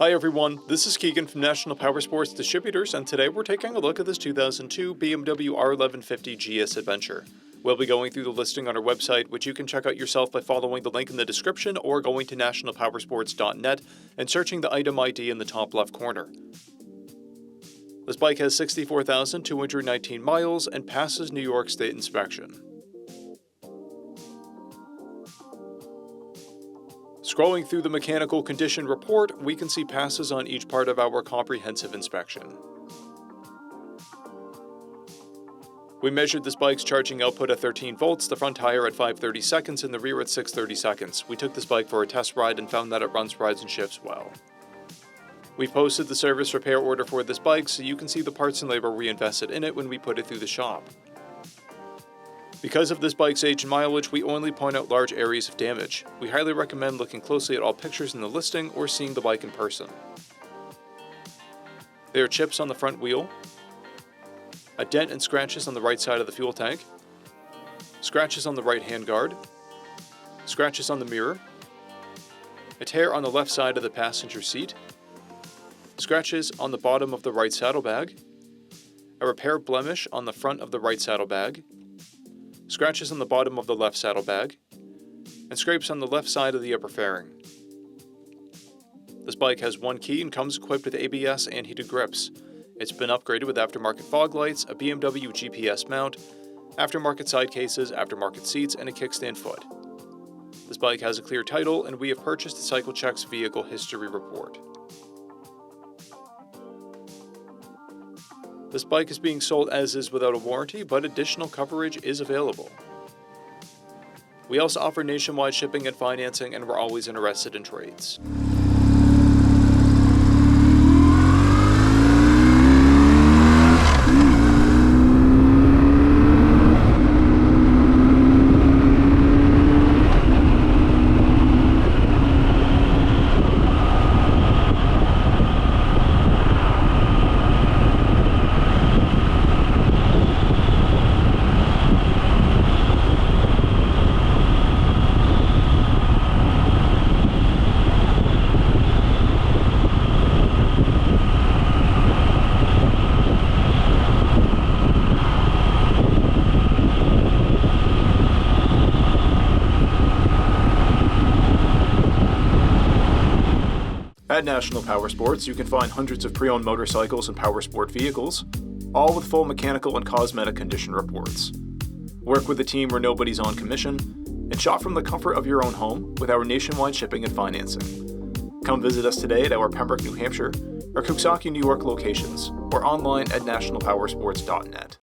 Hi everyone, this is Keegan from National Powersports Distributors, and today we're taking a look at this 2002 BMW R1150GS Adventure. We'll be going through the listing on our website, which you can check out yourself by following the link in the description or going to nationalpowersports.net and searching the item ID in the top left corner. This bike has 64,219 miles and passes New York State inspection. Scrolling through the mechanical condition report, we can see passes on each part of our comprehensive inspection. We measured this bike's charging output at 13 volts, the front tire at 530 seconds, and the rear at 630 seconds. We took this bike for a test ride and found that it runs, rides, and shifts well. We posted the service repair order for this bike so you can see the parts and labor we invested in it when we put it through the shop. Because of this bike's age and mileage, we only point out large areas of damage. We highly recommend looking closely at all pictures in the listing or seeing the bike in person. There are chips on the front wheel, a dent and scratches on the right side of the fuel tank, scratches on the right handguard, scratches on the mirror, a tear on the left side of the passenger seat, scratches on the bottom of the right saddlebag, a repair blemish on the front of the right saddlebag, scratches on the bottom of the left saddlebag, and scrapes on the left side of the upper fairing. This bike has one key and comes equipped with ABS and heated grips. It's been upgraded with aftermarket fog lights, a BMW GPS mount, aftermarket side cases, aftermarket seats, and a kickstand foot. This bike has a clear title, and we have purchased the CycleCheck's vehicle history report. This bike is being sold as is without a warranty, but additional coverage is available. We also offer nationwide shipping and financing, and we're always interested in trades. At National Powersports, you can find hundreds of pre-owned motorcycles and powersport vehicles, all with full mechanical and cosmetic condition reports. Work with a team where nobody's on commission, and shop from the comfort of your own home with our nationwide shipping and financing. Come visit us today at our Pembroke, New Hampshire, or Coxsackie, New York locations, or online at nationalpowersports.net.